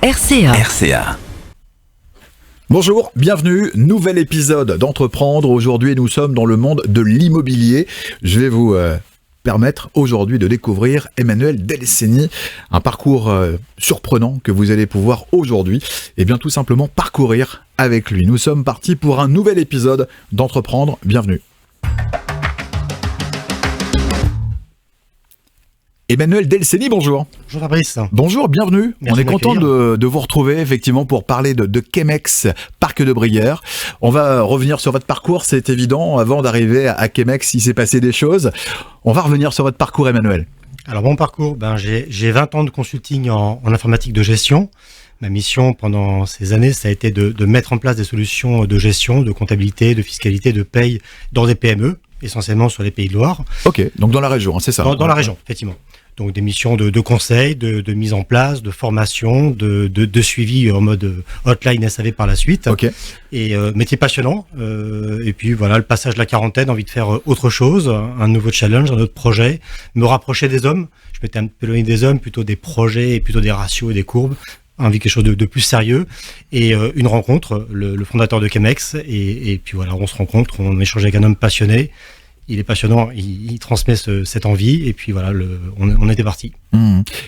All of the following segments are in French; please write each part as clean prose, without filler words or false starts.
RCA. Bonjour, bienvenue, nouvel épisode d'Entreprendre. Aujourd'hui, nous sommes dans le monde de l'immobilier. Je vais vous permettre aujourd'hui de découvrir Emmanuel Delceni, un parcours surprenant que vous allez pouvoir aujourd'hui, tout simplement parcourir avec lui. Nous sommes partis pour un nouvel épisode d'Entreprendre. Bienvenue. Emmanuel Delceni, bonjour. Bonjour Fabrice. Bonjour, bienvenue. Merci. On est content de vous retrouver effectivement pour parler de Chemex, Parc de Brière. On va revenir sur votre parcours, c'est évident. Avant d'arriver à Chemex, il s'est passé des choses. On va revenir sur votre parcours, Emmanuel. Alors mon parcours, j'ai 20 ans de consulting en informatique de gestion. Ma mission pendant ces années, ça a été de mettre en place des solutions de gestion, de comptabilité, de fiscalité, de paye dans des PME, essentiellement sur les Pays de Loire. Ok, donc dans la région, c'est ça. Dans la région, effectivement. Donc des missions de conseil, de mise en place, de formation, de suivi en mode hotline SAV par la suite. Ok. Et métier passionnant. Et puis voilà, le passage de la quarantaine, envie de faire autre chose, un nouveau challenge, un autre projet, me rapprocher des hommes. Je m'étais un peu éloigné des hommes, plutôt des projets, plutôt des ratios et des courbes. Envie quelque chose de plus sérieux. Et une rencontre, le fondateur de Chemex. Et puis voilà, on se rencontre, on échange avec un homme passionné. Il est passionnant, il transmet cette envie, et puis voilà, on était parti.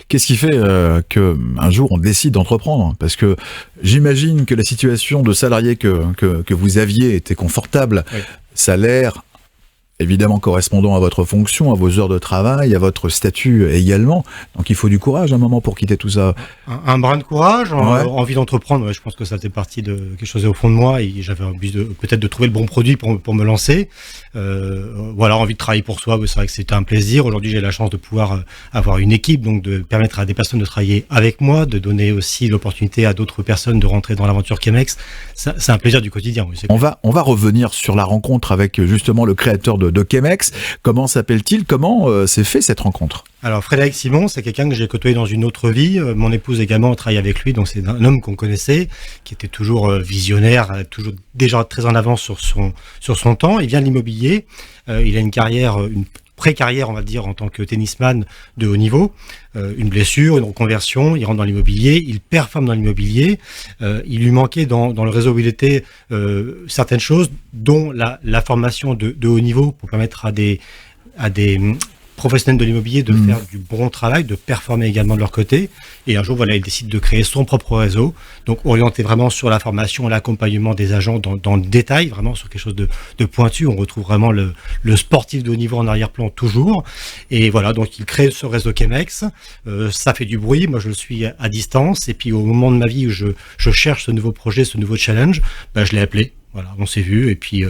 Qu'est-ce qui fait qu'un jour on décide d'entreprendre ? Parce que j'imagine que la situation de salarié que vous aviez était confortable, oui. Salaire évidemment correspondant à votre fonction, à vos heures de travail, à votre statut également. Donc il faut du courage à un moment pour quitter tout ça. Un brin de courage, envie d'entreprendre. Ouais, je pense que ça fait partie de quelque chose au fond de moi et j'avais envie peut-être de trouver le bon produit pour me lancer. Envie de travailler pour soi. C'est vrai que c'était un plaisir. Aujourd'hui, j'ai la chance de pouvoir avoir une équipe, donc de permettre à des personnes de travailler avec moi, de donner aussi l'opportunité à d'autres personnes de rentrer dans l'aventure Chemex. C'est un plaisir du quotidien. Oui, on va revenir sur la rencontre avec justement le créateur de Chemex. Comment s'appelle-t-il ? Comment s'est fait cette rencontre ? Alors Frédéric Simon, c'est quelqu'un que j'ai côtoyé dans une autre vie. Mon épouse également travaille avec lui, donc c'est un homme qu'on connaissait, qui était toujours visionnaire, toujours déjà très en avance sur son temps. Il vient de l'immobilier. Il a une carrière, une pré-carrière, on va dire, en tant que tennisman de haut niveau. Une blessure, une reconversion, il rentre dans l'immobilier, il performe dans l'immobilier. Il lui manquait dans le réseau où il était certaines choses, dont la formation de haut niveau pour permettre à des professionnels de l'immobilier de faire du bon travail, de performer également de leur côté. Et un jour, il décide de créer son propre réseau, donc orienté vraiment sur la formation, l'accompagnement des agents dans le détail, vraiment sur quelque chose de pointu. On retrouve vraiment le sportif de haut niveau en arrière-plan toujours. Et voilà, donc il crée ce réseau Chemex. Ça fait du bruit, moi je le suis à distance. Et puis au moment de ma vie où je cherche ce nouveau projet, ce nouveau challenge, je l'ai appelé. Voilà, on s'est vu et puis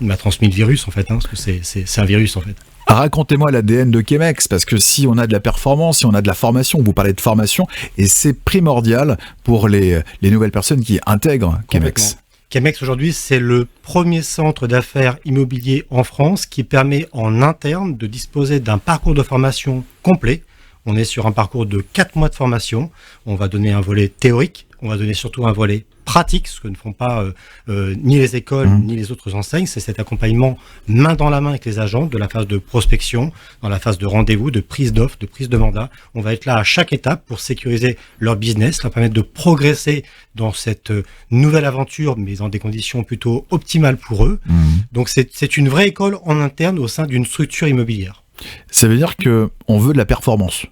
il m'a transmis le virus en fait, parce que c'est un virus en fait. Racontez-moi l'ADN de Chemex, parce que si on a de la performance, si on a de la formation, vous parlez de formation, et c'est primordial pour les nouvelles personnes qui intègrent Chemex. Chemex aujourd'hui, c'est le premier centre d'affaires immobilier en France qui permet en interne de disposer d'un parcours de formation complet. On est sur un parcours de 4 mois de formation. On va donner un volet théorique, on va donner surtout un volet pratique, ce que ne font pas ni les écoles ni les autres enseignes. C'est cet accompagnement main dans la main avec les agents de la phase de prospection, dans la phase de rendez-vous, de prise d'offre, de prise de mandat. On va être là à chaque étape pour sécuriser leur business, leur permettre de progresser dans cette nouvelle aventure, mais dans des conditions plutôt optimales pour eux. Donc c'est une vraie école en interne au sein d'une structure immobilière. Ça veut dire qu'on veut de la performance.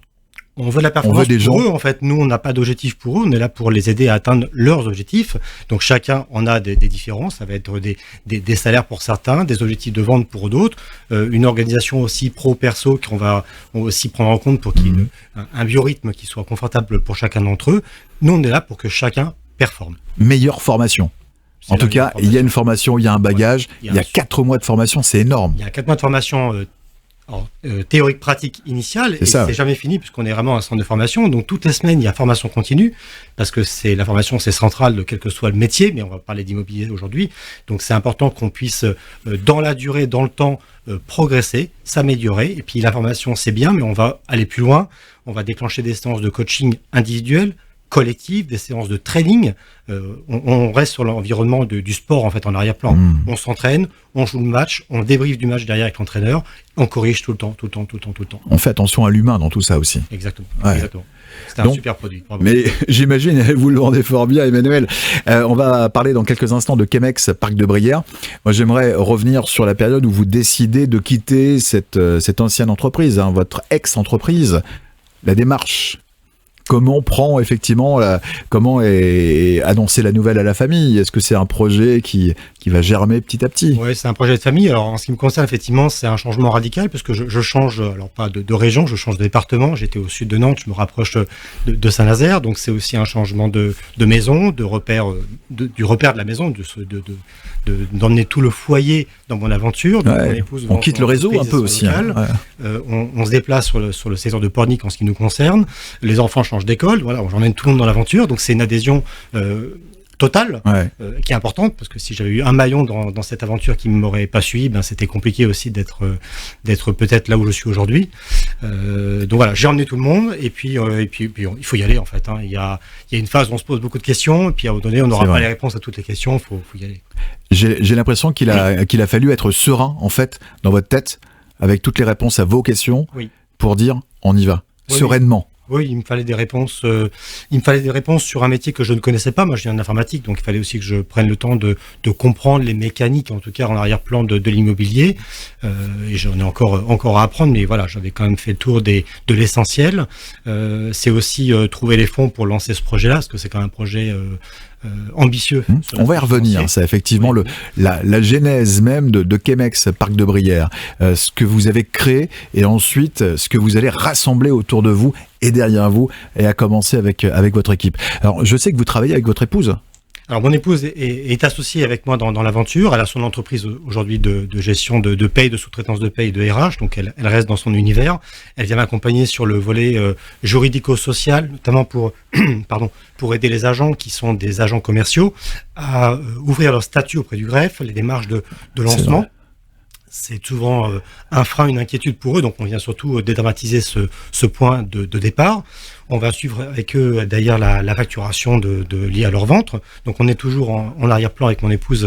On veut de la performance pour eux, en fait. Nous, on n'a pas d'objectif pour eux. On est là pour les aider à atteindre leurs objectifs. Donc, chacun en a des différences. Ça va être des salaires pour certains, des objectifs de vente pour d'autres, une organisation aussi pro-perso qu'on va aussi prendre en compte pour qu'il y ait un biorhythme qui soit confortable pour chacun d'entre eux. Nous, on est là pour que chacun performe. Meilleure formation. En tout cas, il y a une formation, il y a un bagage. Il y a 4 mois de formation, c'est énorme. Il y a 4 mois de formation théorique pratique initiale, et c'est jamais fini puisqu'on est vraiment un centre de formation, donc toutes les semaines il y a formation continue, parce que la formation c'est central de quel que soit le métier, mais on va parler d'immobilier aujourd'hui, donc c'est important qu'on puisse dans la durée, dans le temps, progresser, s'améliorer, et puis la formation c'est bien, mais on va aller plus loin, on va déclencher des séances de coaching individuel, collectives, des séances de training. On reste sur l'environnement du sport en fait en arrière-plan. On s'entraîne, on joue le match, on débriefe du match derrière avec l'entraîneur, on corrige tout le temps. On fait attention à l'humain dans tout ça aussi. Exactement. Ouais. Exactement. C'est un super produit. Bravo. Mais j'imagine, vous le vendez fort bien, Emmanuel. On va parler dans quelques instants de Chemex Parc de Brière. Moi, j'aimerais revenir sur la période où vous décidez de quitter cette ancienne entreprise, votre ex-entreprise, la démarche. Comment prend effectivement, comment est annoncée la nouvelle à la famille? Est-ce que c'est un projet qui va germer petit à petit? Oui, c'est un projet de famille. Alors, en ce qui me concerne, effectivement, c'est un changement radical parce que je change, alors pas de région, je change de département. J'étais au sud de Nantes, je me rapproche de Saint-Nazaire. Donc, c'est aussi un changement de maison, du repère de la maison, d'emmener tout le foyer dans mon aventure. Donc, mon épouse on quitte le réseau un peu aussi. On se déplace sur le secteur de Pornic en ce qui nous concerne. Les enfants changent d'école. Voilà, j'emmène tout le monde dans l'aventure. Donc, c'est une adhésion totale, qui est importante, parce que si j'avais eu un maillon dans cette aventure qui ne m'aurait pas suivi, c'était compliqué aussi d'être peut-être là où je suis aujourd'hui. Donc voilà, j'ai emmené tout le monde, et puis il faut y aller en fait. Il y a une phase où on se pose beaucoup de questions, et puis à un moment donné, on n'aura pas les réponses à toutes les questions, il faut y aller. J'ai l'impression qu'il a fallu être serein en fait dans votre tête, avec toutes les réponses à vos questions, pour dire on y va, sereinement. Oui, il me fallait des réponses. Sur un métier que je ne connaissais pas. Moi, je viens de l'informatique, donc il fallait aussi que je prenne le temps de comprendre les mécaniques, en tout cas en arrière-plan de l'immobilier. Et j'en ai encore à apprendre, mais voilà, j'avais quand même fait le tour de l'essentiel. C'est aussi trouver les fonds pour lancer ce projet-là, parce que c'est quand même un projet ambitieux. On va y revenir, c'est effectivement la genèse même de Chemex Parc de Brière, ce que vous avez créé et ensuite ce que vous allez rassembler autour de vous et derrière vous, et à commencer avec votre équipe. Alors je sais que vous travaillez avec votre épouse. Alors mon épouse est associée avec moi dans l'aventure. Elle a son entreprise aujourd'hui de gestion de paye, de sous-traitance de paye, de RH, donc elle reste dans son univers. Elle vient m'accompagner sur le volet juridico-social, notamment pour aider les agents qui sont des agents commerciaux à ouvrir leur statut auprès du greffe, les démarches de lancement. C'est souvent un frein, une inquiétude pour eux, donc on vient surtout dédramatiser ce point de départ. On va suivre avec eux d'ailleurs la facturation liée à leur ventre. Donc on est toujours en arrière-plan avec mon épouse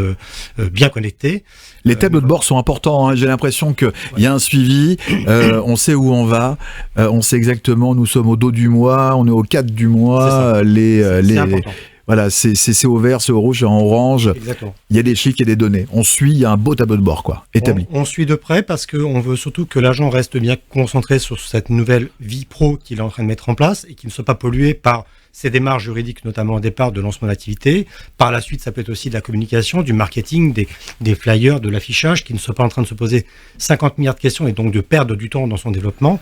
bien connectés. Les tableaux de bord sont importants, hein. J'ai l'impression qu'il y a un suivi, on sait où on va, on sait exactement, nous sommes au 2 du mois, on est au 4 du mois, c'est important. Voilà, c'est au vert, c'est au rouge, c'est en orange. Exactement. Il y a des chiffres, il y a des données. On suit, il y a un beau tableau de bord, établi. On suit de près parce qu'on veut surtout que l'agent reste bien concentré sur cette nouvelle vie pro qu'il est en train de mettre en place et qu'il ne soit pas pollué par ces démarches juridiques, notamment au départ de lancement d'activité. Par la suite, ça peut être aussi de la communication, du marketing, des flyers, de l'affichage, qui ne soit pas en train de se poser 50 milliards de questions et donc de perdre du temps dans son développement.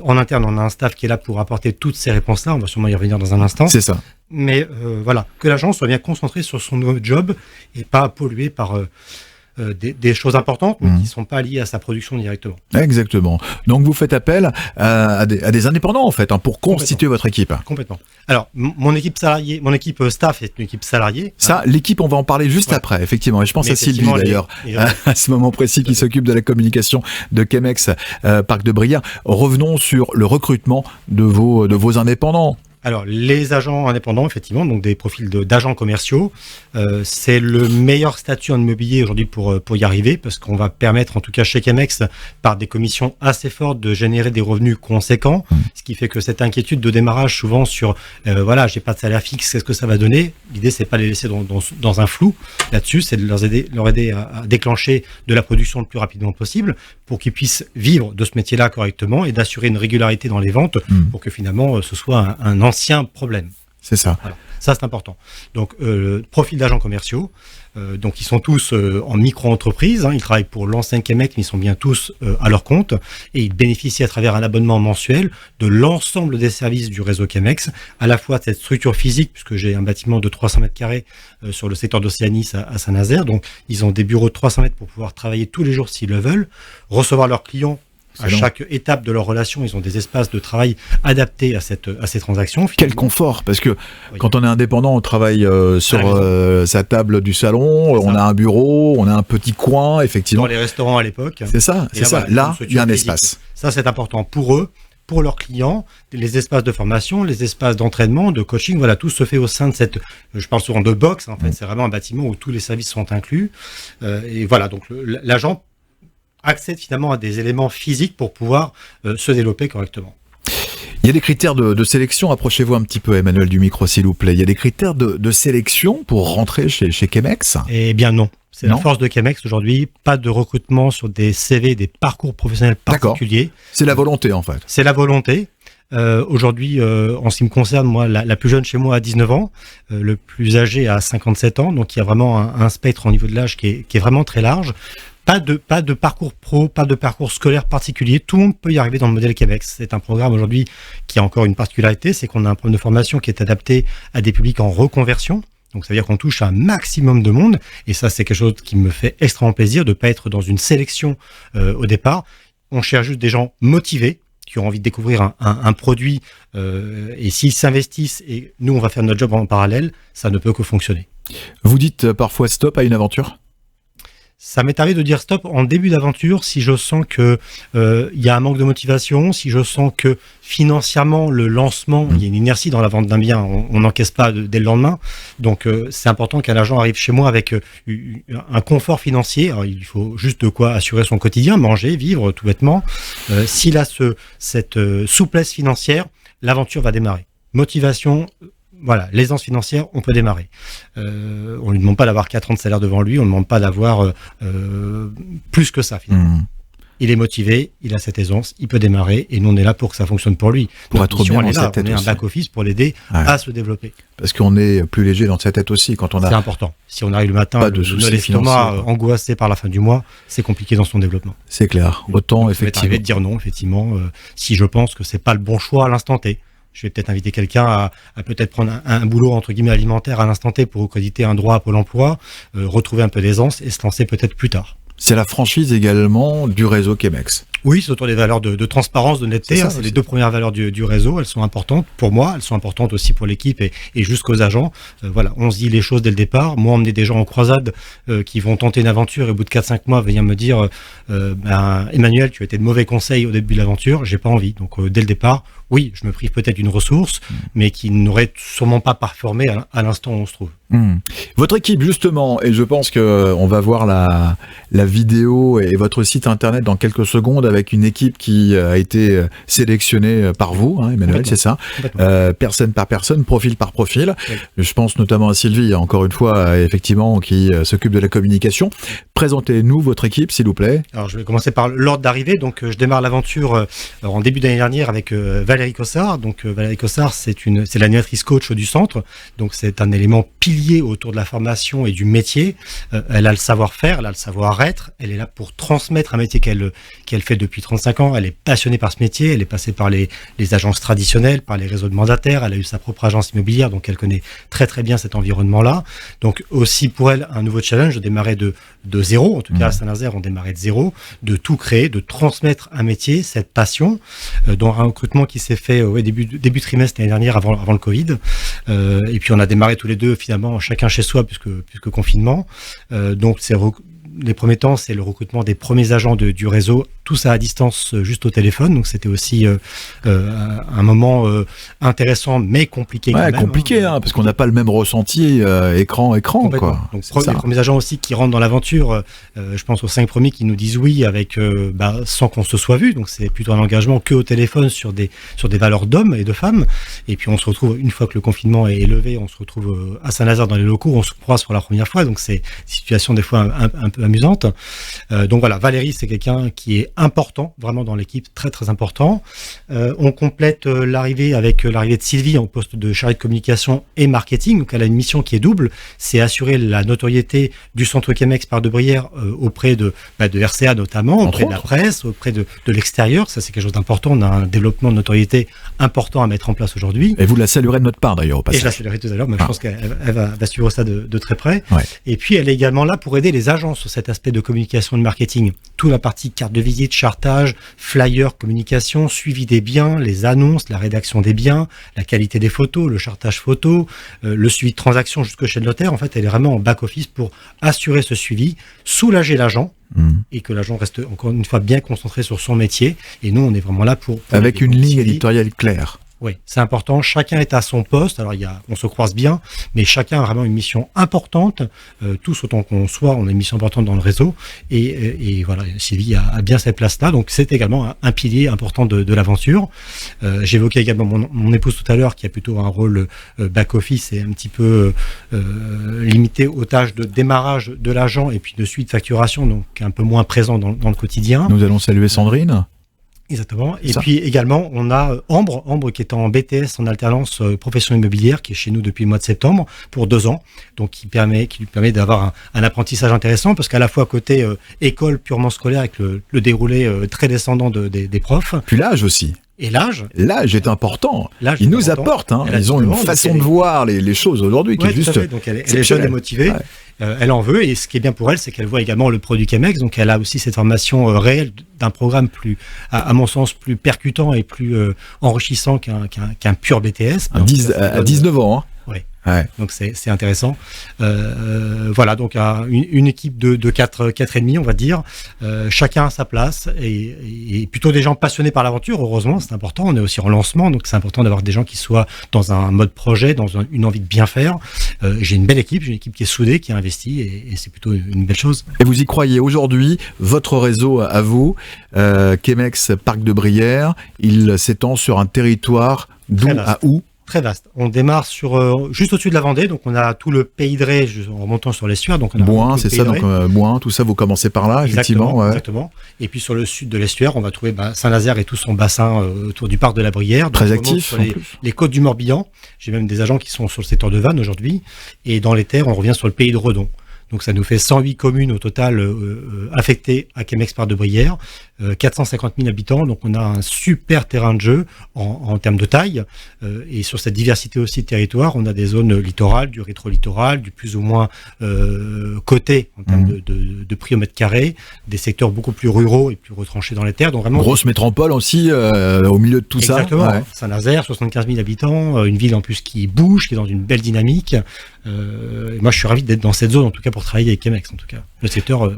En interne, on a un staff qui est là pour apporter toutes ces réponses-là. On va sûrement y revenir dans un instant. C'est ça. Mais voilà, que l'agent soit bien concentré sur son nouveau job et pas pollué par des choses importantes, mais qui ne sont pas liées à sa production directement. Exactement. Donc vous faites appel à des indépendants en fait, pour constituer votre équipe. Complètement. Alors mon équipe staff est une équipe salariée. Ça, l'équipe, on va en parler juste après, effectivement. Et je pense à Sylvie d'ailleurs, à ce moment précis, qui s'occupe de la communication de Chemex Parc de Brière. Revenons sur le recrutement de vos indépendants. Alors, les agents indépendants, effectivement, donc des profils d'agents commerciaux, c'est le meilleur statut en immobilier aujourd'hui pour y arriver, parce qu'on va permettre, en tout cas chez Chemex, par des commissions assez fortes, de générer des revenus conséquents, ce qui fait que cette inquiétude de démarrage, souvent sur, j'ai pas de salaire fixe, qu'est-ce que ça va donner? L'idée, c'est pas de les laisser dans un flou là-dessus, c'est de leur aider à déclencher de la production le plus rapidement possible, pour qu'ils puissent vivre de ce métier-là correctement et d'assurer une régularité dans les ventes, pour que finalement, ce soit un ancien problème. C'est ça. Voilà. Ça, c'est important. Donc, profil d'agents commerciaux. Donc, ils sont tous en micro-entreprise. Ils travaillent pour l'enseigne Chemex, mais ils sont bien tous à leur compte. Et ils bénéficient à travers un abonnement mensuel de l'ensemble des services du réseau Chemex, à la fois de cette structure physique, puisque j'ai un bâtiment de 300 mètres carrés sur le secteur d'Océanie à Saint-Nazaire. Donc, ils ont des bureaux de 300 mètres pour pouvoir travailler tous les jours s'ils le veulent, recevoir leurs clients. À chaque étape de leur relation, ils ont des espaces de travail adaptés à ces transactions. Finalement. Quel confort, parce que quand on est indépendant, on travaille sur sa table du salon, on a un bureau, on a un petit coin, effectivement. Dans les restaurants à l'époque. C'est ça, c'est ça. Là, il y a un espace. Ça, c'est important pour eux, pour leurs clients, les espaces de formation, les espaces d'entraînement, de coaching, voilà, tout se fait au sein de cette, je parle souvent de box, en fait, c'est vraiment un bâtiment où tous les services sont inclus. Et voilà, donc l'agent accède finalement à des éléments physiques pour pouvoir se développer correctement. Il y a des critères de sélection, approchez-vous un petit peu Emmanuel du micro s'il vous plaît, il y a des critères de sélection pour rentrer chez Chemex? Eh bien non. C'est la force de Chemex aujourd'hui, pas de recrutement sur des CV, des parcours professionnels particuliers. D'accord. C'est la volonté en fait. C'est la volonté. Aujourd'hui, en ce qui me concerne, moi, la plus jeune chez moi a 19 ans, le plus âgé a 57 ans, donc il y a vraiment un spectre au niveau de l'âge qui est vraiment très large. Pas de parcours pro, pas de parcours scolaire particulier. Tout le monde peut y arriver dans le modèle Chemex. C'est un programme aujourd'hui qui a encore une particularité, c'est qu'on a un programme de formation qui est adapté à des publics en reconversion. Donc ça veut dire qu'on touche un maximum de monde. Et ça, c'est quelque chose qui me fait extrêmement plaisir de ne pas être dans une sélection au départ. On cherche juste des gens motivés qui ont envie de découvrir un produit. Et s'ils s'investissent et nous, on va faire notre job en parallèle, ça ne peut que fonctionner. Vous dites parfois stop à une aventure ? Ça m'est arrivé de dire stop en début d'aventure si je sens que y a un manque de motivation, si je sens que financièrement le lancement, il y a une inertie dans la vente d'un bien, on n'encaisse pas dès le lendemain. Donc c'est important qu'un agent arrive chez moi avec un confort financier. Alors, il faut juste de quoi assurer son quotidien, manger, vivre tout bêtement. S'il a cette souplesse financière, l'aventure va démarrer. Motivation. Voilà, l'aisance financière, on peut démarrer. On ne lui demande pas d'avoir 4 ans de salaire devant lui, on ne demande pas d'avoir plus que ça finalement. Il est motivé, il a cette aisance, il peut démarrer et nous on est là pour que ça fonctionne pour lui. Pour être bien dans sa tête on est un back-office pour l'aider à se développer. Parce qu'on est plus léger dans sa tête aussi quand on a... C'est important. Si on arrive le matin, l'estomac angoissé par la fin du mois, c'est compliqué dans son développement. C'est clair. Autant effectivement... Ça m'est arrivé de dire non, effectivement, si je pense que c'est pas le bon choix à l'instant T. Je vais peut-être inviter quelqu'un à peut-être prendre un boulot entre guillemets alimentaire à l'instant T pour recréditer un droit à Pôle emploi, retrouver un peu d'aisance et se lancer peut-être plus tard. C'est la franchise également du réseau Chemex. Oui, c'est autour des valeurs de transparence, d'honnêteté. C'est les deux premières valeurs du réseau. Elles sont importantes pour moi, elles sont importantes aussi pour l'équipe et jusqu'aux agents. Voilà, on se dit les choses dès le départ. Moi, emmener des gens en croisade qui vont tenter une aventure et au bout de 4-5 mois venir me dire Emmanuel, tu as été de mauvais conseils au début de l'aventure, j'ai pas envie. Donc dès le départ, oui, je me prive peut-être d'une ressource, mais qui n'aurait sûrement pas performé à l'instant où on se trouve. Votre équipe justement, et je pense que on va voir la vidéo et votre site internet dans quelques secondes avec une équipe qui a été sélectionnée par vous, hein, Emmanuel, c'est ça, personne par personne, profil par profil. Oui. Je pense notamment à Sylvie, encore une fois, effectivement, qui s'occupe de la communication. Présentez-nous votre équipe, s'il vous plaît. Alors, je vais commencer par l'ordre d'arrivée. Donc, je démarre l'aventure en début d'année dernière avec Valérie Cossard. Donc, Valérie Cossard, c'est l'animatrice coach du centre. Donc, c'est un élément pilier autour de la formation et du métier. Elle a le savoir-faire, elle a le savoir-être. Elle est là pour transmettre un métier qu'elle fait depuis 35 ans. Elle est passionnée par ce métier. Elle est passée par les agences traditionnelles, par les réseaux de mandataires. Elle a eu sa propre agence immobilière, donc elle connaît très très bien cet environnement-là. Donc, aussi pour elle, un nouveau challenge de démarrer de zéro. En tout cas, à Saint-Nazaire, on démarrait de zéro, de tout créer, de transmettre un métier, cette passion, dont un recrutement qui s'est fait au début trimestre l'année dernière avant le Covid. Et puis, on a démarré tous les deux, finalement, chacun chez soi, puisque confinement. Donc, les premiers temps, c'est le recrutement des premiers agents du réseau, tout ça à distance, juste au téléphone. Donc, c'était aussi un moment intéressant, mais compliqué. Ouais, compliqué, parce qu'on n'a pas le même ressenti écran, quoi. Donc, les premiers agents aussi qui rentrent dans l'aventure, je pense aux 5 premiers qui nous disent oui avec sans qu'on se soit vu. Donc, c'est plutôt un engagement que au téléphone sur des valeurs d'hommes et de femmes. Et puis, on se retrouve, une fois que le confinement est levé, on se retrouve à Saint-Nazaire dans les locaux, on se croise pour la première fois. Donc, c'est une situation des fois un peu amusante. Donc voilà, Valérie, c'est quelqu'un qui est important, vraiment dans l'équipe, très très important. On complète l'arrivée avec l'arrivée de Sylvie en poste de chargée de communication et marketing. Donc elle a une mission qui est double, c'est assurer la notoriété du centre Chemex Parc de Brière auprès de RCA notamment, auprès de la presse, auprès de l'extérieur. Ça, c'est quelque chose d'important. On a un développement de notoriété important à mettre en place aujourd'hui. Et vous la saluerez de notre part d'ailleurs au passage. Et je la saluerai tout à l'heure, mais je pense qu'elle va suivre ça de très près. Ouais. Et puis elle est également là pour aider les agences sur cet aspect de communication et de marketing. Toute la partie carte de visite, guide, chartage, flyer, communication, suivi des biens, les annonces, la rédaction des biens, la qualité des photos, le chartage photo, le suivi de transactions jusqu'au chez le notaire. En fait, elle est vraiment en back-office pour assurer ce suivi, soulager l'agent et que l'agent reste encore une fois bien concentré sur son métier. Et nous, on est vraiment là pour avec une ligne éditoriale claire. Oui, c'est important. Chacun est à son poste. Alors, on se croise bien, mais chacun a vraiment une mission importante. Tous autant qu'on soit, on a une mission importante dans le réseau. Et voilà, Sylvie a bien cette place-là. Donc, c'est également un pilier important de l'aventure. J'évoquais également mon épouse tout à l'heure, qui a plutôt un rôle back-office et un petit peu limité aux tâches de démarrage de l'agent et puis de suite facturation, donc un peu moins présent dans le quotidien. Nous allons saluer Sandrine. Exactement. Et puis également, on a Ambre qui est en BTS en alternance profession immobilière, qui est chez nous depuis le mois de septembre pour 2 ans, donc qui lui permet d'avoir un apprentissage intéressant, parce qu'à la fois côté école purement scolaire avec le déroulé très descendant des profs. Puis l'âge aussi. Et l'âge est important. Ils nous apportent. Ils ont une façon de voir les choses aujourd'hui qui est juste. Donc elle est jeune et motivée. Ouais. Elle en veut, et ce qui est bien pour elle, c'est qu'elle voit également le produit Chemex, donc elle a aussi cette formation réelle d'un programme plus, à mon sens, plus percutant et plus enrichissant qu'un pur BTS. À 19 ans. Oui. Ouais. Donc c'est intéressant. Voilà, donc une équipe de 4 et demi, on va dire. Chacun à sa place et plutôt des gens passionnés par l'aventure. Heureusement, c'est important. On est aussi en lancement, donc c'est important d'avoir des gens qui soient dans un mode projet, dans une envie de bien faire. J'ai une belle équipe, j'ai une équipe qui est soudée, qui investit, et c'est plutôt une belle chose. Et vous y croyez aujourd'hui? Votre réseau à vous, Chemex Parc de Brière, il s'étend sur un territoire d'où à où? Très vaste. On démarre sur juste au-dessus de la Vendée, donc on a tout le pays de Ré en remontant sur l'estuaire. Donc Bouin, c'est ça, donc Bouin, tout ça, vous commencez par là, effectivement. Exactement. Et puis sur le sud de l'estuaire, on va trouver Saint-Nazaire et tout son bassin autour du parc de la Brière. Très actif. Sur les côtes du Morbihan. J'ai même des agents qui sont sur le secteur de Vannes aujourd'hui. Et dans les terres, on revient sur le pays de Redon. Donc ça nous fait 108 communes au total affectées à Chemex Parc de Brière, 450 000 habitants, donc on a un super terrain de jeu en termes de taille, et sur cette diversité aussi de territoire, on a des zones littorales, du rétro-littoral, du plus ou moins coté en termes de prix au mètre carré, des secteurs beaucoup plus ruraux et plus retranchés dans les terres. Donc vraiment grosse métropole aussi au milieu de tout ça. Exactement. Ouais. Saint-Nazaire, 75 000 habitants, une ville en plus qui bouge, qui est dans une belle dynamique. Moi, je suis ravi d'être dans cette zone, en tout cas pour travailler avec Chemex. En tout cas, le secteur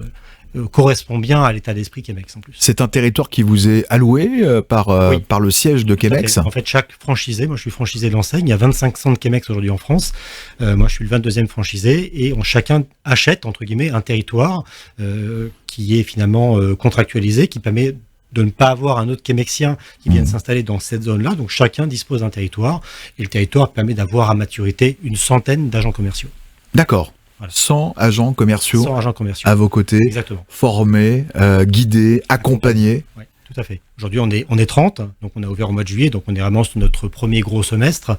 correspond bien à l'état d'esprit Chemex en plus. C'est un territoire qui vous est alloué par le siège de Chemex. En fait, chaque franchisé, moi je suis franchisé de l'enseigne, il y a 25 centres Chemex aujourd'hui en France. Moi, je suis le 22e franchisé, et chacun achète entre guillemets un territoire qui est finalement contractualisé, qui permet de ne pas avoir un autre Chemexien qui vienne s'installer dans cette zone-là. Donc chacun dispose d'un territoire, et le territoire permet d'avoir à maturité une centaine d'agents commerciaux. D'accord. Voilà. 100 agents commerciaux, 100 agents commerciaux à vos côtés, exactement. Formés, guidés, accompagnés. Oui, tout à fait. Aujourd'hui, on est 30, donc on a ouvert au mois de juillet, donc on est vraiment sur notre premier gros semestre,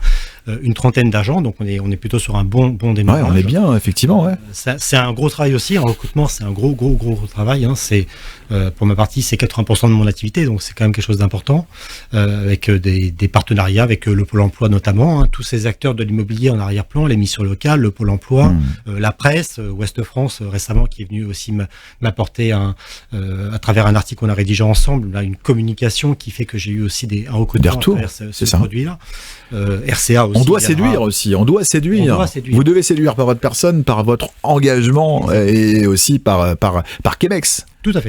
une trentaine d'agents, donc on est plutôt sur un bon démarrage. Ouais, on est bien, effectivement. Ouais. C'est un gros travail aussi, en recrutement, c'est un gros travail. Hein. C'est pour ma partie, c'est 80% de mon activité, donc c'est quand même quelque chose d'important, avec des partenariats avec le Pôle emploi notamment, hein, tous ces acteurs de l'immobilier en arrière-plan, les missions locales, le Pôle emploi, la presse, Ouest France récemment, qui est venu aussi m'apporter à travers un article qu'on a rédigé ensemble, là, une communication qui fait que j'ai eu aussi un recrutement à travers ce produit-là. RCA aussi. On doit séduire aussi, on doit séduire. Vous devez séduire par votre personne, par votre engagement, et aussi par Chemex. Tout à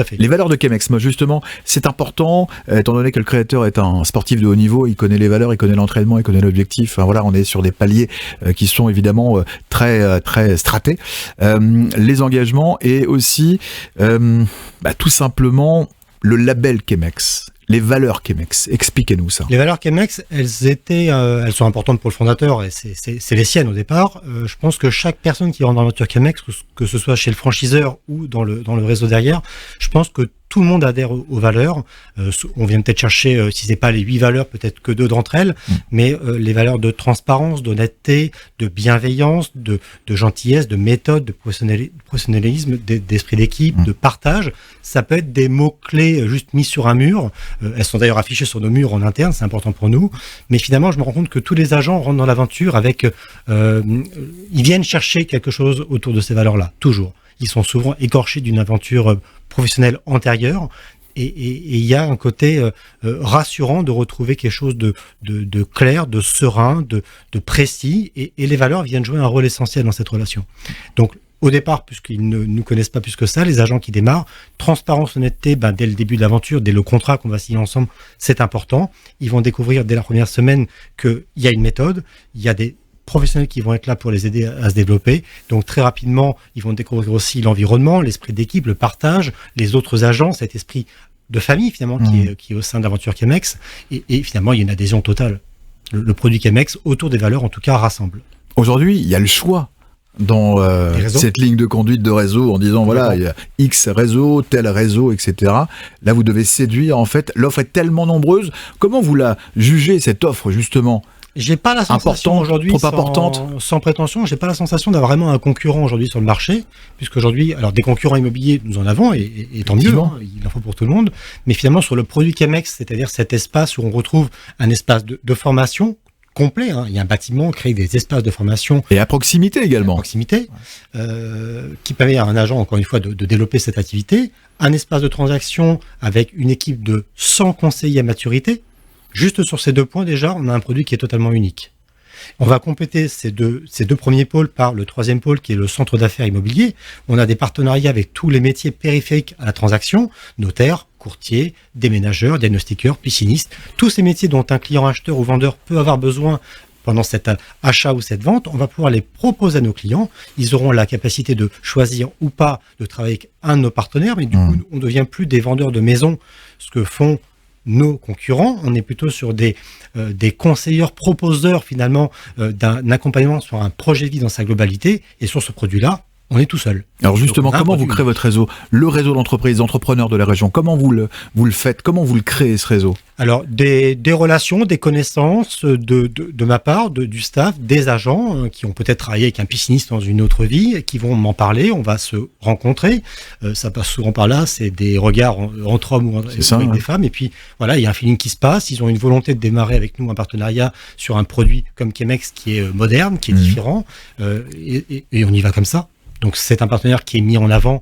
fait. Les valeurs de Chemex, moi justement, c'est important, étant donné que le créateur est un sportif de haut niveau, il connaît les valeurs, il connaît l'entraînement, il connaît l'objectif. Enfin, voilà, on est sur des paliers qui sont évidemment très stratés. Les engagements et aussi tout simplement le label Chemex. Les valeurs Chemex, expliquez-nous ça. Les valeurs Chemex, elles sont importantes pour le fondateur, et c'est les siennes au départ. Je pense que chaque personne qui rentre dans l'aventure Chemex, que ce soit chez le franchiseur ou dans le réseau derrière, je pense que tout le monde adhère aux valeurs. On vient peut-être chercher, si c'est pas les 8 valeurs, peut-être que 2 d'entre elles, mais les valeurs de transparence, d'honnêteté, de bienveillance, de gentillesse, de méthode, de professionnalisme, d'esprit d'équipe, de partage. Ça peut être des mots-clés juste mis sur un mur. Elles sont d'ailleurs affichées sur nos murs en interne, c'est important pour nous. Mais finalement, je me rends compte que tous les agents rentrent dans l'aventure avec... ils viennent chercher quelque chose autour de ces valeurs-là, toujours. Ils sont souvent écorchés d'une aventure professionnelle antérieure, Et il y a un côté rassurant de retrouver quelque chose de clair, de serein, de précis, et les valeurs viennent jouer un rôle essentiel dans cette relation. Donc, au départ, puisqu'ils ne nous connaissent pas plus que ça, les agents qui démarrent, transparence, honnêteté, dès le début de l'aventure, dès le contrat qu'on va signer ensemble, c'est important. Ils vont découvrir dès la première semaine qu'il y a une méthode, il y a des professionnels qui vont être là pour les aider à se développer. Donc très rapidement, ils vont découvrir aussi l'environnement, l'esprit d'équipe, le partage, les autres agents, cet esprit de famille finalement qui est au sein d'Aventure Chemex. Et finalement, il y a une adhésion totale. Le produit Chemex, autour des valeurs en tout cas, rassemble. Aujourd'hui, il y a le choix dans cette ligne de conduite de réseau en disant voilà, il y a X réseau, tel réseau, etc. Là, vous devez séduire. En fait, l'offre est tellement nombreuse. Comment vous la jugez, cette offre, justement ? J'ai pas la sensation aujourd'hui, trop importante, sans prétention, j'ai pas la sensation d'avoir vraiment un concurrent aujourd'hui sur le marché, puisqu'aujourd'hui, alors des concurrents immobiliers, nous en avons, et tant mieux, il en faut pour tout le monde, mais finalement sur le produit Chemex, c'est-à-dire cet espace où on retrouve un espace de formation complet, il y a un bâtiment, créer des espaces de formation. Et à proximité également. À proximité, qui permet à un agent, encore une fois, de développer cette activité, un espace de transaction avec une équipe de 100 conseillers à maturité. Juste sur ces 2 points, déjà, on a un produit qui est totalement unique. On va compléter ces deux premiers pôles par le 3e pôle qui est le centre d'affaires immobilier. On a des partenariats avec tous les métiers périphériques à la transaction, notaires, courtiers, déménageurs, diagnostiqueurs, piscinistes, tous ces métiers dont un client acheteur ou vendeur peut avoir besoin pendant cet achat ou cette vente, on va pouvoir les proposer à nos clients. Ils auront la capacité de choisir ou pas de travailler avec un de nos partenaires, mais du coup, on ne devient plus des vendeurs de maisons, ce que font nos concurrents. On est plutôt sur des conseilleurs proposeurs finalement d'un accompagnement sur un projet de vie dans sa globalité, et sur ce produit-là, on est tout seul. Alors justement, comment vous créez votre réseau ? Le réseau d'entreprises, d'entrepreneurs de la région, comment vous le faites ? Comment vous le créez, ce réseau ? Alors, des relations, des connaissances de ma part, du staff, des agents qui ont peut-être travaillé avec un pisciniste dans une autre vie, qui vont m'en parler, on va se rencontrer. Ça passe souvent par là, c'est des regards entre hommes ou avec des femmes. Et puis, voilà, il y a un feeling qui se passe. Ils ont une volonté de démarrer avec nous un partenariat sur un produit comme Chemex qui est moderne, qui est différent. Et on y va comme ça. Donc c'est un partenaire qui est mis en avant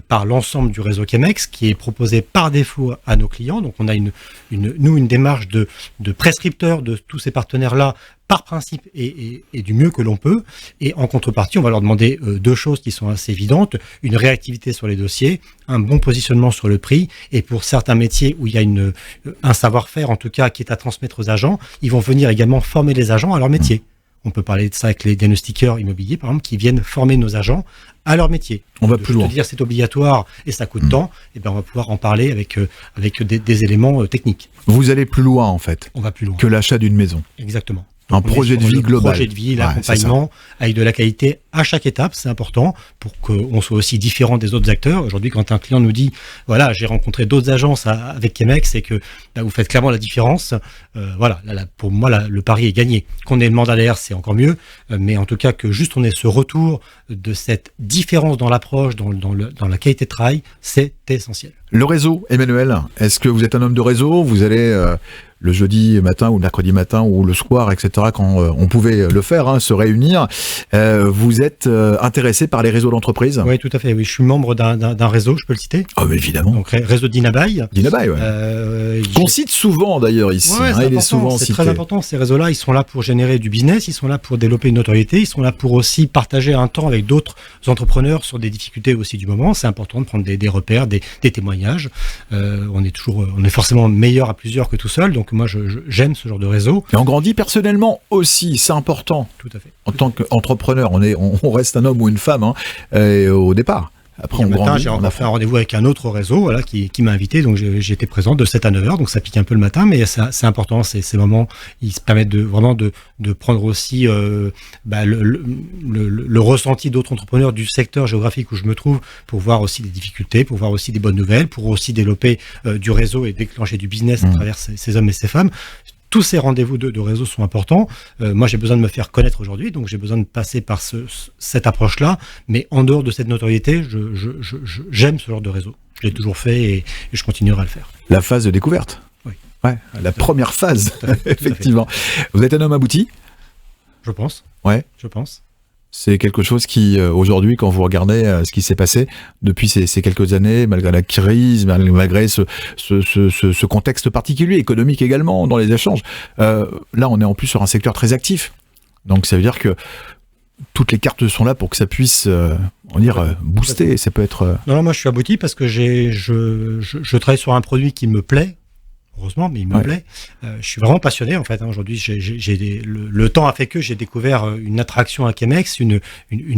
par l'ensemble du réseau Chemex, qui est proposé par défaut à nos clients. Donc on a une démarche de prescripteur de tous ces partenaires-là par principe et du mieux que l'on peut. Et en contrepartie, on va leur demander 2 choses qui sont assez évidentes. Une réactivité sur les dossiers, un bon positionnement sur le prix. Et pour certains métiers où il y a un savoir-faire, en tout cas, qui est à transmettre aux agents, ils vont venir également former les agents à leur métier. On peut parler de ça avec les diagnostiqueurs immobiliers, par exemple, qui viennent former nos agents à leur métier. On va plus loin. Dire c'est obligatoire et ça coûte tant, et on va pouvoir en parler avec des éléments techniques. Vous allez plus loin, en fait. On va plus loin. Que l'achat d'une maison. Exactement. Un projet de vie global. Projet de vie, l'accompagnement, avec de la qualité à chaque étape, c'est important pour qu'on soit aussi différent des autres acteurs. Aujourd'hui, quand un client nous dit, voilà, j'ai rencontré d'autres agences avec Chemex et que vous faites clairement la différence, pour moi, le pari est gagné. Qu'on ait le mandat derrière, c'est encore mieux, mais en tout cas que juste on ait ce retour de cette différence dans l'approche, dans la qualité de travail, c'est essentiel. Le réseau, Emmanuel, est-ce que vous êtes un homme de réseau ? Vous allez le jeudi matin ou le mercredi matin ou le soir, etc., quand on pouvait le faire, se réunir. Vous êtes intéressé par les réseaux d'entreprise ? Oui, tout à fait. Oui, je suis membre d'un réseau, je peux le citer. Ah, mais évidemment. Donc, réseau Dinabaye. Dinabaye, oui. Qu'on cite souvent d'ailleurs ici. Il est souvent cité. C'est très important. Ces réseaux-là, ils sont là pour générer du business, ils sont là pour développer une notoriété, ils sont là pour aussi partager un temps avec d'autres entrepreneurs sur des difficultés aussi du moment. C'est important de prendre des repères, des témoignages. On est forcément meilleur à plusieurs que tout seul. Donc moi, j'aime ce genre de réseau. Et on grandit personnellement aussi, c'est important. Tout à fait. En tant qu'entrepreneur, on reste un homme ou une femme au départ. Après, j'ai fait un rendez-vous avec un autre réseau qui m'a invité, donc j'étais présent de 7 à 9 heures, donc ça pique un peu le matin, mais c'est important, ces moments, ils se permettent de prendre aussi le ressenti d'autres entrepreneurs du secteur géographique où je me trouve, pour voir aussi des difficultés, pour voir aussi des bonnes nouvelles, pour aussi développer du réseau et déclencher du business à travers ces hommes et ces femmes. Tous ces rendez-vous de réseau sont importants. Moi, j'ai besoin de me faire connaître aujourd'hui, donc j'ai besoin de passer par cette approche-là. Mais en dehors de cette notoriété, j'aime ce genre de réseau. Je l'ai toujours fait et je continuerai à le faire. La phase de découverte. Oui. Ouais, la première phase, effectivement. Vous êtes un homme abouti ? Je pense. Ouais. Je pense. C'est quelque chose qui, aujourd'hui, quand vous regardez ce qui s'est passé depuis ces quelques années, malgré la crise, malgré ce contexte particulier, économique également, dans les échanges, là, on est en plus sur un secteur très actif. Donc, ça veut dire que toutes les cartes sont là pour que ça puisse, booster. Ça peut être... Non, moi, je suis abouti parce que je travaille sur un produit qui me plaît. Heureusement, mais il me plaît. Je suis vraiment passionné en fait. Aujourd'hui, le temps a fait que j'ai découvert une attraction à Chemex, une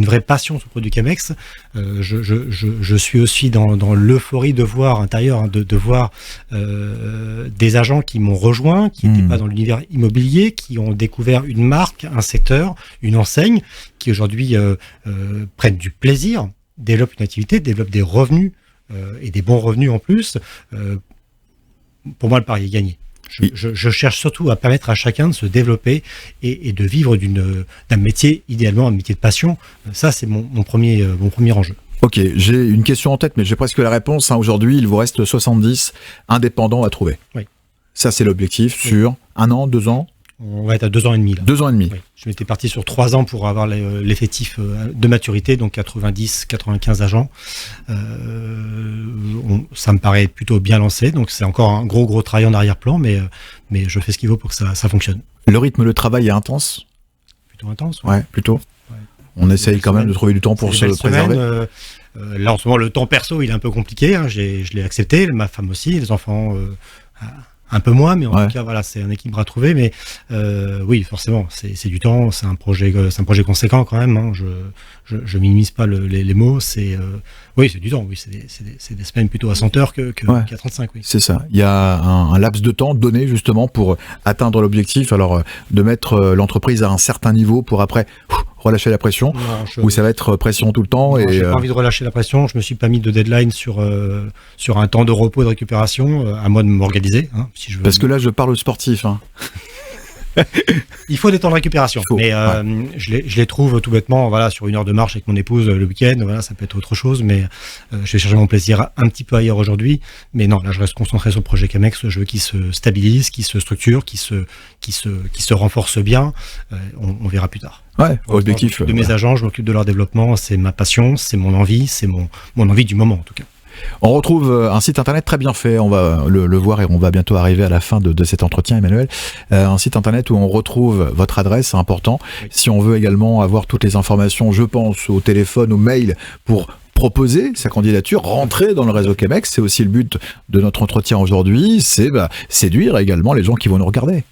vraie passion sur le produit Chemex. Je suis aussi dans l'euphorie de voir intérieur, de voir des agents qui m'ont rejoint, qui n'étaient pas dans l'univers immobilier, qui ont découvert une marque, un secteur, une enseigne, qui aujourd'hui prennent du plaisir, développent une activité, développent des revenus et des bons revenus en plus. Pour moi, le pari est gagné. Je cherche surtout à permettre à chacun de se développer et de vivre d'un métier, idéalement un métier de passion. Ça, c'est mon premier enjeu. Ok, j'ai une question en tête, mais j'ai presque la réponse. Aujourd'hui, il vous reste 70 indépendants à trouver. Oui. Ça, c'est l'objectif sur 1 an, 2 ans. On va être à 2 ans et demi. Là. 2 ans et demi. Oui. Je m'étais parti sur 3 ans pour avoir l'effectif de maturité, donc 90-95 agents. Ça me paraît plutôt bien lancé, donc c'est encore un gros travail en arrière-plan, mais je fais ce qu'il faut pour que ça fonctionne. Le rythme de travail est intense ? Plutôt intense. Ouais, plutôt. Ouais. On essaye quand même de trouver du temps pour se préserver. Là, en ce moment, le temps perso, il est un peu compliqué. Hein, je l'ai accepté, ma femme aussi, les enfants... un peu moins, mais en tout cas, voilà, c'est un équilibre à trouver. Mais oui, forcément, c'est du temps, c'est un projet conséquent quand même. Hein. Je minimise pas les mots. Oui, c'est du temps. Oui, c'est des semaines plutôt à 100 heures qu'à 35. Oui. C'est ça. Il y a un laps de temps donné justement pour atteindre l'objectif. Alors, de mettre l'entreprise à un certain niveau pour après relâcher la pression, ou ça va être pression tout le temps. Non, j'ai pas envie de relâcher la pression. Je me suis pas mis de deadline sur un temps de repos et de récupération. À moi de m'organiser. Hein, si je veux. Parce que là, je parle sportif. Hein. Il faut des temps de récupération, mais je les trouve tout bêtement, voilà, sur 1 heure de marche avec mon épouse le week-end, voilà, ça peut être autre chose, mais je vais chercher mon plaisir un petit peu ailleurs aujourd'hui, mais non, là je reste concentré sur le projet Chemex, je veux qu'il se stabilise, qu'il se structure, qu'il se renforce bien, on verra plus tard. Ouais, objectif. De mes agents, je m'occupe de leur développement, c'est ma passion, c'est mon envie, c'est mon envie du moment en tout cas. On retrouve un site internet très bien fait, on va le voir et on va bientôt arriver à la fin de cet entretien, Emmanuel. Un site internet où on retrouve votre adresse, c'est important. Oui. Si on veut également avoir toutes les informations, je pense au téléphone, au mail pour proposer sa candidature, rentrer dans le réseau Chemex, c'est aussi le but de notre entretien aujourd'hui, c'est séduire également les gens qui vont nous regarder.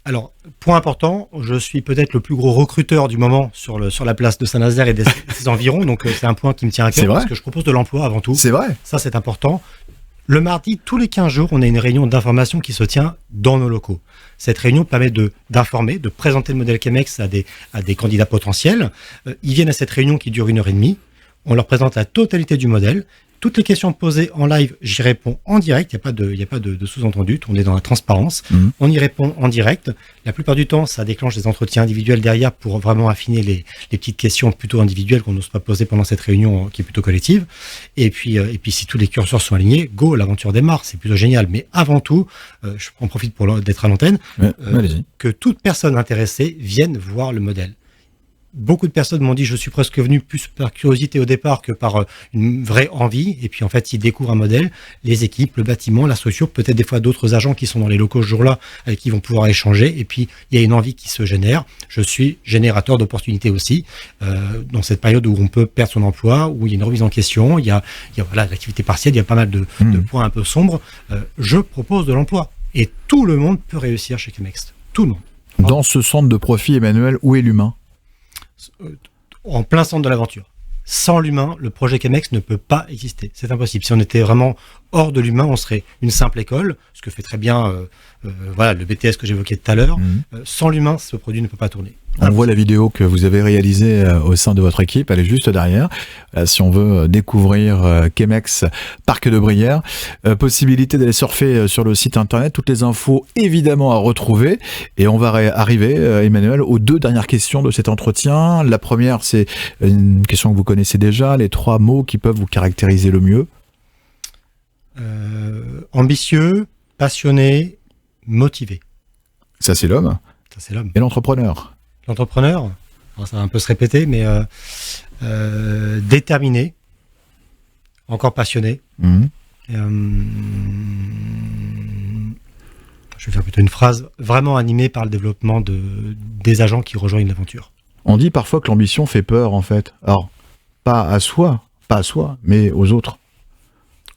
Alors, point important, je suis peut-être le plus gros recruteur du moment sur la place de Saint-Nazaire et des environs, donc c'est un point qui me tient à cœur parce que je propose de l'emploi avant tout. C'est vrai. Ça, c'est important. Le mardi, tous les 15 jours, on a une réunion d'information qui se tient dans nos locaux. Cette réunion permet d'informer, de présenter le modèle Chemex à des candidats potentiels. Ils viennent à cette réunion qui dure 1h30. On leur présente la totalité du modèle. Toutes les questions posées en live, j'y réponds en direct. Il n'y a pas de sous-entendu. On est dans la transparence. On y répond en direct. La plupart du temps, ça déclenche des entretiens individuels derrière pour vraiment affiner les petites questions plutôt individuelles qu'on n'ose pas poser pendant cette réunion qui est plutôt collective. Et puis si tous les curseurs sont alignés, go, l'aventure démarre. C'est plutôt génial. Mais avant tout, je en profite d'être à l'antenne, que toute personne intéressée vienne voir le modèle. Beaucoup de personnes m'ont dit je suis presque venu plus par curiosité au départ que par une vraie envie. Et puis en fait, ils découvrent un modèle, les équipes, le bâtiment, la structure, peut-être des fois d'autres agents qui sont dans les locaux ce jour-là avec qui vont pouvoir échanger. Et puis il y a une envie qui se génère. Je suis générateur d'opportunités aussi dans cette période où on peut perdre son emploi, où il y a une remise en question, il y a voilà, l'activité partielle, il y a pas mal de points un peu sombres. Je propose de l'emploi et tout le monde peut réussir chez Chemex. Tout le monde. Dans ce centre de profit, Emmanuel, où est l'humain ? En plein centre de l'aventure. Sans l'humain, le projet Chemex ne peut pas exister. C'est impossible. Si on était vraiment hors de l'humain, on serait une simple école, ce que fait très bien voilà, le BTS que j'évoquais tout à l'heure. Sans l'humain, ce produit ne peut pas tourner. On voit la vidéo que vous avez réalisée au sein de votre équipe, elle est juste derrière. Si on veut découvrir Chemex Parc de Brière, possibilité d'aller surfer sur le site internet, toutes les infos évidemment à retrouver. Et on va arriver, Emmanuel, aux 2 dernières questions de cet entretien. La première, c'est une question que vous connaissez déjà, les 3 mots qui peuvent vous caractériser le mieux. Ambitieux, passionné, motivé. Ça c'est l'homme. Ça c'est l'homme. Et l'entrepreneur. L'entrepreneur, Alors, ça va un peu se répéter, mais déterminé, encore passionné. Je vais faire plutôt une phrase vraiment animée par le développement des agents qui rejoignent l'aventure. On dit parfois que l'ambition fait peur, en fait. Alors, pas à soi, mais aux autres.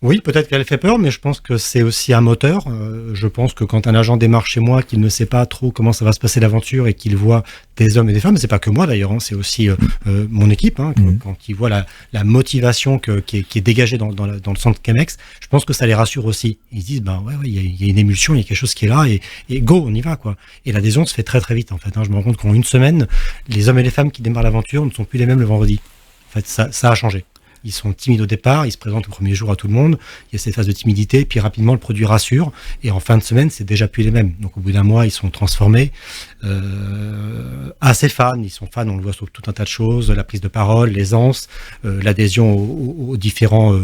Oui, peut-être qu'elle fait peur, mais je pense que c'est aussi un moteur. Je pense que quand un agent démarre chez moi, qu'il ne sait pas trop comment ça va se passer l'aventure et qu'il voit des hommes et des femmes, c'est pas que moi d'ailleurs, c'est aussi mon équipe, quand ils voient la motivation qui est dégagée dans le centre Chemex, je pense que ça les rassure aussi. Ils se disent, il y a une émulsion, il y a quelque chose qui est là, et go, on y va, quoi. Et l'adhésion se fait très très vite, en fait. Je me rends compte qu'en une semaine, les hommes et les femmes qui démarrent l'aventure ne sont plus les mêmes le vendredi. En fait, ça a changé. Ils sont timides au départ, ils se présentent au premier jour à tout le monde, il y a cette phase de timidité, puis rapidement le produit rassure, et en fin de semaine, c'est déjà plus les mêmes. Donc au bout d'un mois, ils sont transformés, assez fans, ils sont fans, on le voit sur tout un tas de choses, la prise de parole, l'aisance, l'adhésion aux différents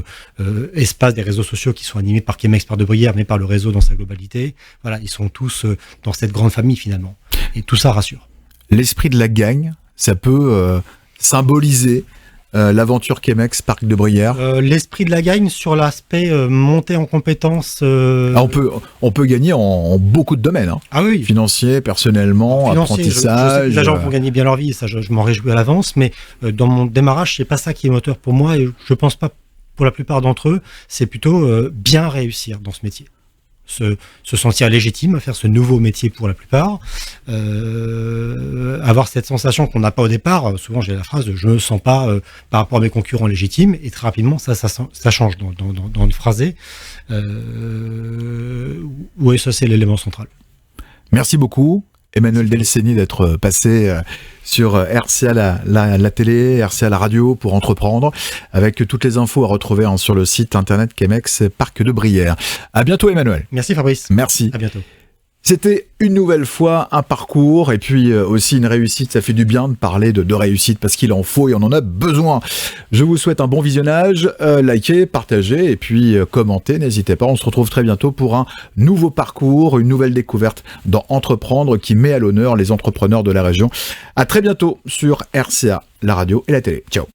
espaces des réseaux sociaux qui sont animés par Chemex, par De Bruyère, mais par le réseau dans sa globalité. Voilà, ils sont tous dans cette grande famille finalement, et tout ça rassure. L'esprit de la gang, ça peut symboliser l'aventure Chemex, Parc de Bruyère. L'esprit de la gagne sur l'aspect montée en compétences. On peut gagner en beaucoup de domaines. Ah oui. Financier, personnellement, apprentissage. Les agents vont gagner bien leur vie, ça je m'en réjouis à l'avance, mais dans mon démarrage, c'est pas ça qui est moteur pour moi, et je pense pas pour la plupart d'entre eux, c'est plutôt bien réussir dans ce métier. Se sentir légitime à faire ce nouveau métier pour la plupart, avoir cette sensation qu'on n'a pas au départ. Souvent j'ai la phrase de je me sens pas par rapport à mes concurrents légitimes, et très rapidement ça change dans le phrasé. Oui, ça c'est l'élément central. Merci beaucoup Emmanuel Delceni d'être passé sur RCA la télé, RCA la radio pour entreprendre, avec toutes les infos à retrouver sur le site internet Chemex Parc de Bruyère. À bientôt Emmanuel. Merci Fabrice. Merci. À bientôt. C'était une nouvelle fois un parcours et puis aussi une réussite. Ça fait du bien de parler de réussite parce qu'il en faut et on en a besoin. Je vous souhaite un bon visionnage. Likez, partagez et puis commentez. N'hésitez pas. On se retrouve très bientôt pour un nouveau parcours, une nouvelle découverte dans Entreprendre qui met à l'honneur les entrepreneurs de la région. À très bientôt sur RCA, la radio et la télé. Ciao.